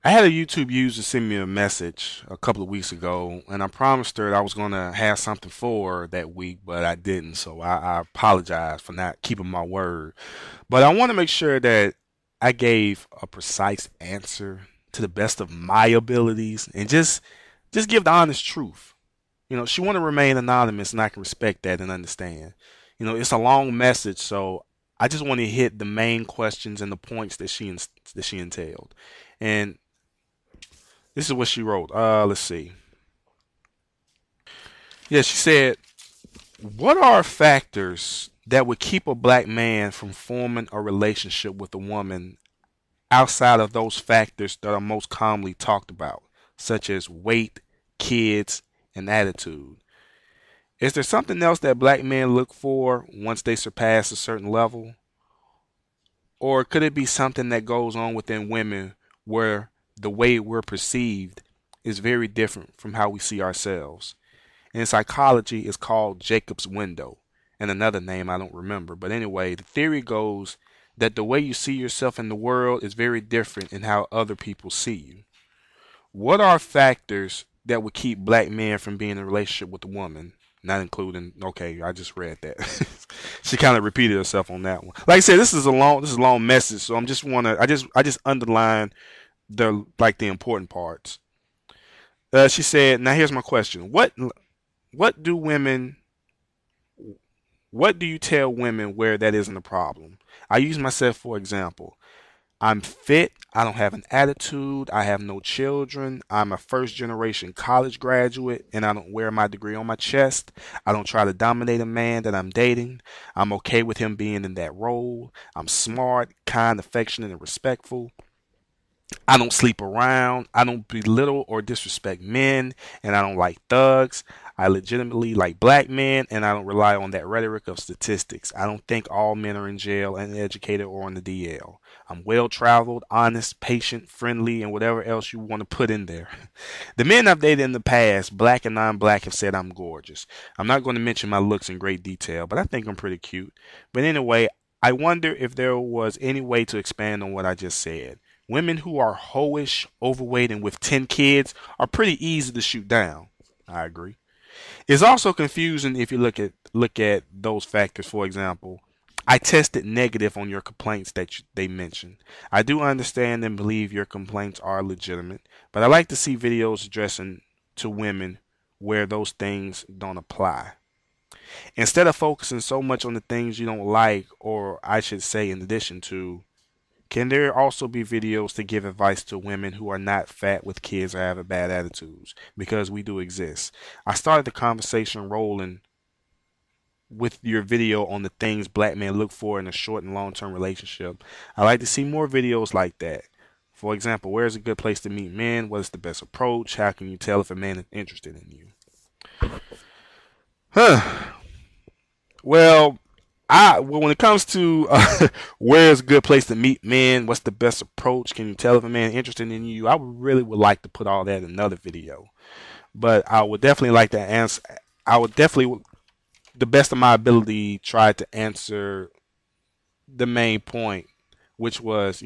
I had a YouTube user send me a message a couple of weeks ago, and I promised her that I was going to have something for her that week, but I didn't. So I apologize for not keeping my word. But I want to make sure that I gave a precise answer to the best of my abilities and just give the honest truth. She want to remain anonymous, and I can respect that and understand. It's a long message, so I just want to hit the main questions and the points that she entailed. And this is what she wrote. Let's see. Yeah, she said, "What are factors that would keep a black man from forming a relationship with a woman outside of those factors that are most commonly talked about, such as weight, kids, and attitude? Is there something else that black men look for once they surpass a certain level? Or could it be something that goes on within women where the way we're perceived is very different from how we see ourselves? In psychology, it's called Jacob's window, and another name I don't remember. But anyway, the theory goes that the way you see yourself in the world is very different in how other people see you. What are factors that would keep black men from being in a relationship with a woman? Not including, okay, I just read that. She kind of repeated herself on that one. Like I said, this is a long message, so I just underline the important parts. She said, "Now here's my question: what do women what do you tell women where that isn't a problem? I use myself for example. I'm fit. I don't have an attitude. I have no children. I'm a first generation college graduate and I don't wear my degree on my chest. I don't try to dominate a man that I'm dating. I'm okay with him being in that role. I'm smart, kind, affectionate, and respectful. I don't sleep around. I don't belittle or disrespect men, and I don't like thugs. I legitimately like black men, and I don't rely on that rhetoric of statistics. I don't think all men are in jail, uneducated, or on the DL. I'm well traveled, honest, patient, friendly, and whatever else you want to put in there. The men I've dated in the past, black and non black, have said I'm gorgeous. I'm not going to mention my looks in great detail, but I think I'm pretty cute. But anyway, I wonder if there was any way to expand on what I just said. Women who are hoish, overweight, and with 10 kids are pretty easy to shoot down. I agree. It's also confusing if you look at those factors. For example, I tested negative on your complaints that they mentioned. I do understand and believe your complaints are legitimate, but I like to see videos addressing to women where those things don't apply. Instead of focusing so much on the things you don't like, or I should say, in addition to, can there also be videos to give advice to women who are not fat with kids or have a bad attitudes? Because we do exist. I started the conversation rolling with your video on the things black men look for in a short and long term relationship. I like to see more videos like that. For example, where is a good place to meet men? What is the best approach? How can you tell if a man is interested in you? Huh. Well, when it comes to where's a good place to meet men, what's the best approach? Can you tell if a man is interested in you? I would really would like to put all that in another video, but I would definitely like to answer. I would definitely, the best of my ability, try to answer the main point, which was,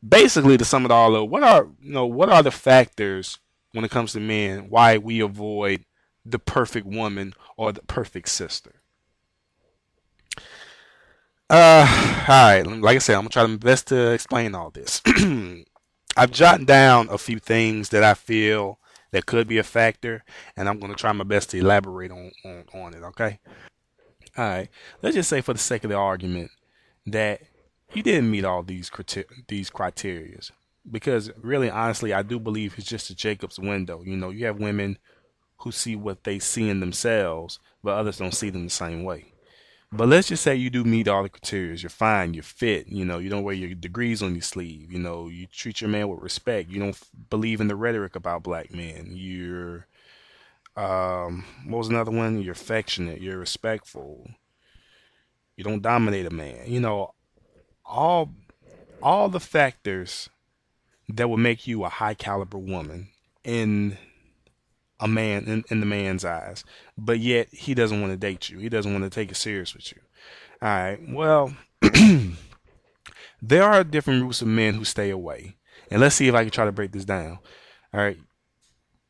basically to sum it all up. What are the factors when it comes to men? Why we avoid the perfect woman or the perfect sister? All right. Like I said, I'm gonna try my best to explain all this. I've jotted down a few things that I feel that could be a factor, and I'm gonna try my best to elaborate on it. Okay. All right. Let's just say, for the sake of the argument, that you didn't meet all these criterias, because really, honestly, I do believe it's just a Jacob's window. You have women who see what they see in themselves, but others don't see them the same way. But let's just say you do meet all the criteria. You're fine. You're fit. You don't wear your degrees on your sleeve. You treat your man with respect. You don't believe in the rhetoric about black men. What was another one? You're affectionate. You're respectful. You don't dominate a man. All all the factors that would make you a high caliber woman in in the man's eyes, but yet he doesn't want to date you. He doesn't want to take it serious with you. All right. Well, there are different groups of men who stay away. And let's see if I can try to break this down. All right.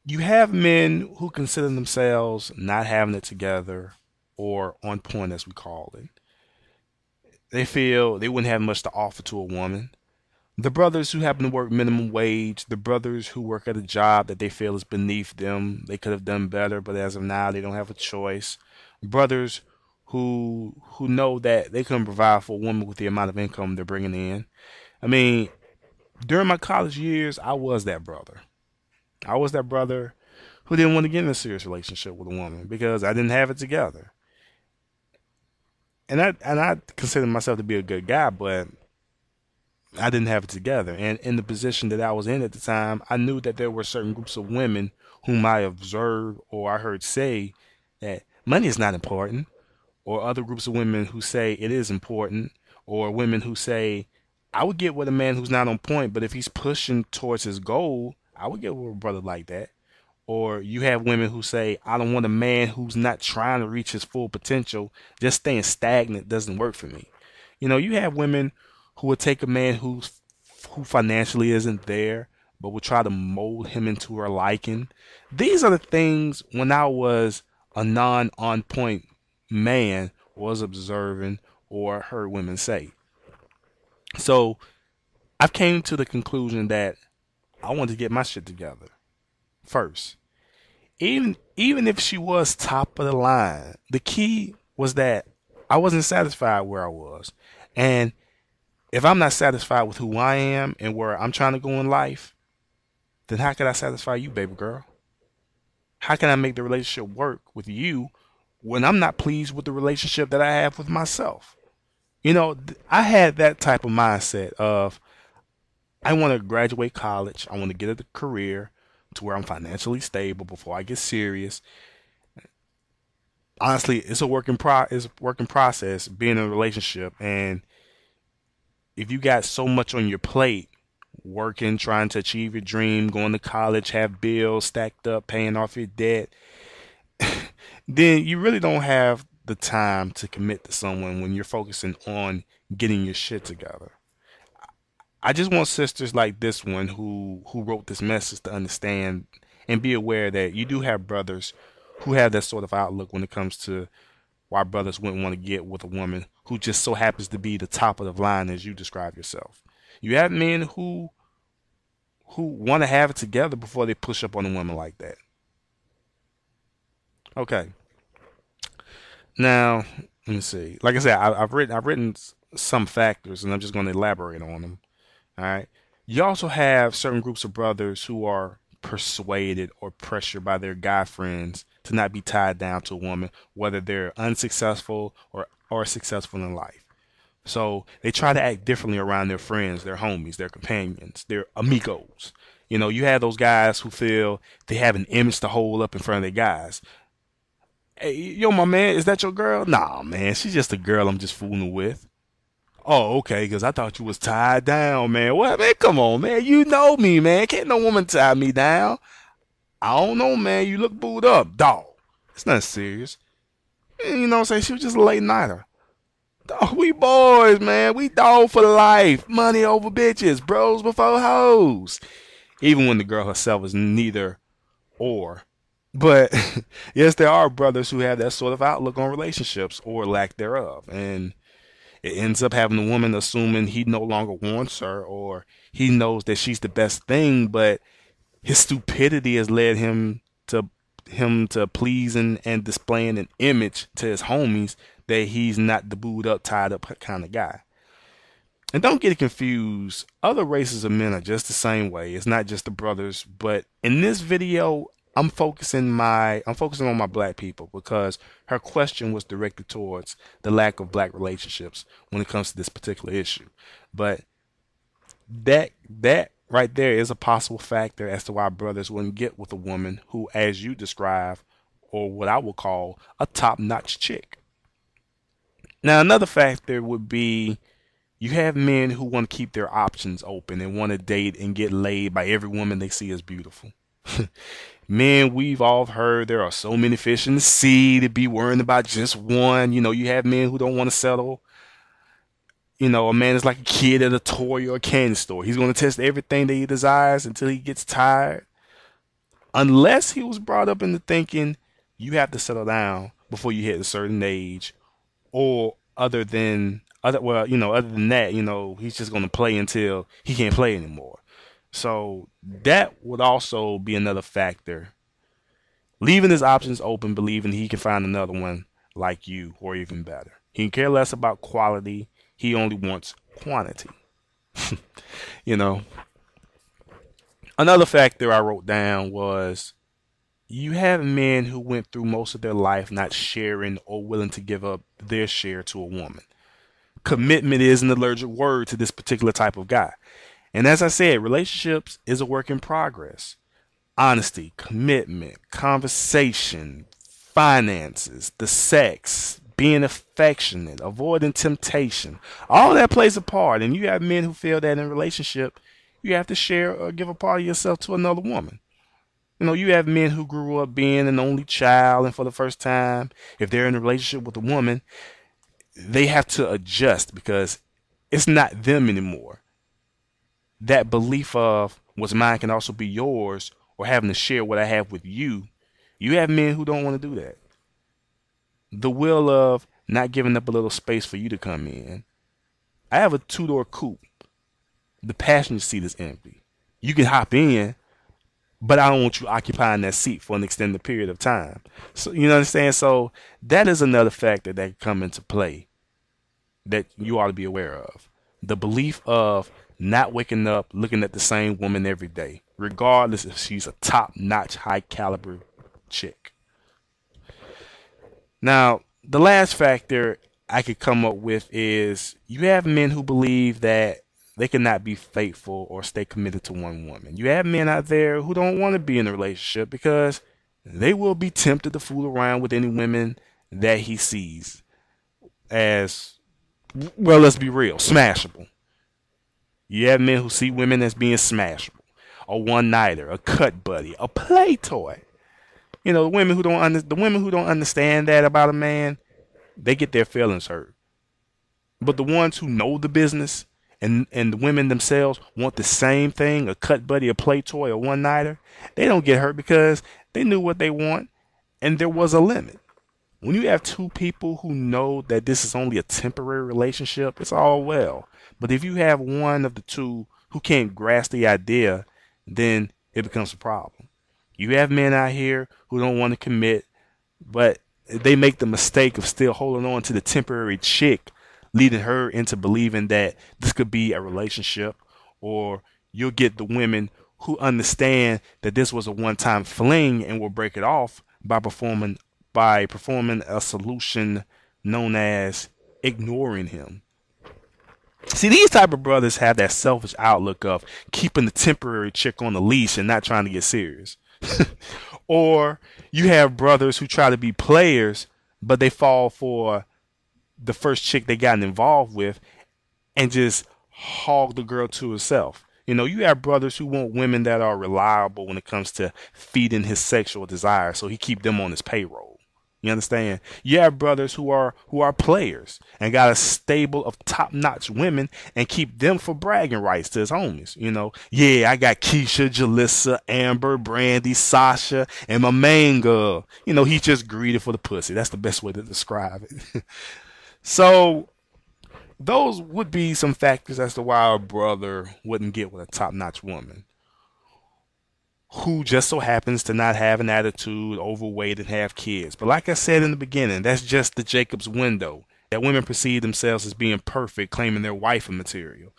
You have men who consider themselves not having it together or on point, as we call it. They feel they wouldn't have much to offer to a woman. The brothers who happen to work minimum wage, the brothers who work at a job that they feel is beneath them, they could have done better, but as of now, they don't have a choice. Brothers who know that they couldn't provide for a woman with the amount of income they're bringing in. I mean, during my college years, I was that brother. I was that brother who didn't want to get in a serious relationship with a woman because I didn't have it together. And I consider myself to be a good guy, but I didn't have it together. And in the position that I was in at the time, I knew that there were certain groups of women whom I observed or I heard say that money is not important, or other groups of women who say it is important, or women who say, I would get with a man who's not on point, but if he's pushing towards his goal, I would get with a brother like that. Or you have women who say, I don't want a man who's not trying to reach his full potential. Just staying stagnant doesn't work for me. You have women who would take a man who financially isn't there, but would try to mold him into her liking. These are the things when I was a non on point man was observing or heard women say. So I've came to the conclusion that I wanted to get my shit together first. Even if she was top of the line, the key was that I wasn't satisfied where I was. And if I'm not satisfied with who I am and where I'm trying to go in life, then how can I satisfy you, baby girl? How can I make the relationship work with you when I'm not pleased with the relationship that I have with myself? I had that type of mindset of I want to graduate college, I want to get a career to where I'm financially stable before I get serious. Honestly, it's a working process being in a relationship, and if you got so much on your plate, working, trying to achieve your dream, going to college, have bills stacked up, paying off your debt, then you really don't have the time to commit to someone when you're focusing on getting your shit together. I just want sisters like this one who wrote this message to understand and be aware that you do have brothers who have that sort of outlook when it comes to why brothers wouldn't want to get with a woman who just so happens to be the top of the line as you describe yourself. You have men who want to have it together before they push up on a woman like that. Okay. Now, let me see. Like I said, I've written some factors, and I'm just going to elaborate on them. All right. You also have certain groups of brothers who are persuaded or pressured by their guy friends to not be tied down to a woman, whether they're unsuccessful or successful in life. So they try to act differently around their friends, their homies, their companions, their amigos. You have those guys who feel they have an image to hold up in front of their guys. Hey, yo, my man, is that your girl? Nah, man, she's just a girl I'm just fooling with. Oh, okay, because I thought you was tied down, man. What, man? Come on, man. You know me, man. Can't no woman tie me down. I don't know, man. You look booed up, dog. It's not serious. You know what I'm saying? She was just a late nighter. Dog, we boys, man. We dog for life. Money over bitches. Bros before hoes. Even when the girl herself is neither or. But yes, there are brothers who have that sort of outlook on relationships or lack thereof. And it ends up having the woman assuming he no longer wants her or he knows that she's the best thing, but his stupidity has led him to pleasing and displaying an image to his homies that he's not the booed up, tied up kind of guy. And don't get it confused. Other races of men are just the same way. It's not just the brothers, but in this video, I'm focusing on my black people because her question was directed towards the lack of black relationships when it comes to this particular issue. But that right there is a possible factor as to why brothers wouldn't get with a woman who, as you describe, or what I would call a top-notch chick. Now, another factor would be you have men who want to keep their options open and want to date and get laid by every woman they see as beautiful. Men, we've all heard there are so many fish in the sea to be worrying about just one. You have men who don't want to settle. A man is like a kid at a toy or a candy store. He's going to test everything that he desires until he gets tired. Unless he was brought up into thinking you have to settle down before you hit a certain age, or other than that, he's just going to play until he can't play anymore. So that would also be another factor. Leaving his options open, believing he can find another one like you or even better. He can care less about quality. He only wants quantity. you know. Another factor I wrote down was you have men who went through most of their life not sharing or willing to give up their share to a woman. Commitment is an allergic word to this particular type of guy. And as I said, relationships is a work in progress. Honesty, commitment, conversation, finances, the sex, being affectionate, avoiding temptation. All that plays a part. And you have men who feel that in a relationship, you have to share or give a part of yourself to another woman. You have men who grew up being an only child, and for the first time, if they're in a relationship with a woman, they have to adjust because it's not them anymore. That belief of what's mine can also be yours, or having to share what I have with you, you have men who don't want to do that. The will of not giving up a little space for you to come in. I have a two-door coupe. The passenger seat is empty. You can hop in, but I don't want you occupying that seat for an extended period of time. So you understand? So that is another factor that can come into play that you ought to be aware of. The belief of not waking up looking at the same woman every day, regardless if she's a top-notch, high-caliber chick. Now, the last factor I could come up with is you have men who believe that they cannot be faithful or stay committed to one woman. You have men out there who don't want to be in a relationship because they will be tempted to fool around with any women that he sees as, well, let's be real, smashable. You have men who see women as being smashable, a one-nighter, a cut buddy, a play toy. The women who don't understand that about a man, they get their feelings hurt. But the ones who know the business and the women themselves want the same thing, a cut buddy, a play toy, a one-nighter, they don't get hurt because they knew what they want and there was a limit. When you have two people who know that this is only a temporary relationship, it's all well. But if you have one of the two who can't grasp the idea, then it becomes a problem. You have men out here who don't want to commit, but they make the mistake of still holding on to the temporary chick, leading her into believing that this could be a relationship, or you'll get the women who understand that this was a one-time fling and will break it off by performing a solution known as ignoring him. See, these type of brothers have that selfish outlook of keeping the temporary chick on the leash and not trying to get serious. Or you have brothers who try to be players, but they fall for the first chick they got involved with and just hog the girl to herself. You have brothers who want women that are reliable when it comes to feeding his sexual desire, so he keep them on his payroll. You understand? You have brothers who are players and got a stable of top-notch women and keep them for bragging rights to his homies. Yeah, I got Keisha, Jalissa, Amber, Brandy, Sasha, and my main girl. He's just greedy for the pussy. That's the best way to describe it. So those would be some factors as to why a brother wouldn't get with a top-notch woman who just so happens to not have an attitude, overweight, and have kids. But like I said in the beginning, that's just the Jacob's window, that women perceive themselves as being perfect, claiming they're wifey material,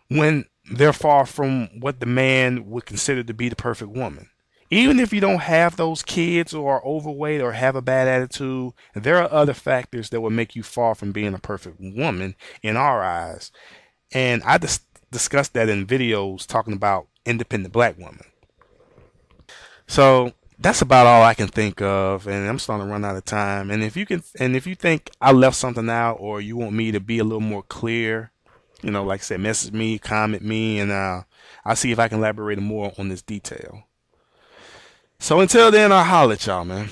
when they're far from what the man would consider to be the perfect woman. Even if you don't have those kids or are overweight or have a bad attitude, there are other factors that will make you far from being a perfect woman in our eyes. And I discussed that in videos talking about independent black women. So that's about all I can think of, and I'm starting to run out of time. And if you think I left something out, or you want me to be a little more clear, like I said, message me, comment me, and I'll see if I can elaborate more on this detail. So until then, I'll holler at y'all, man.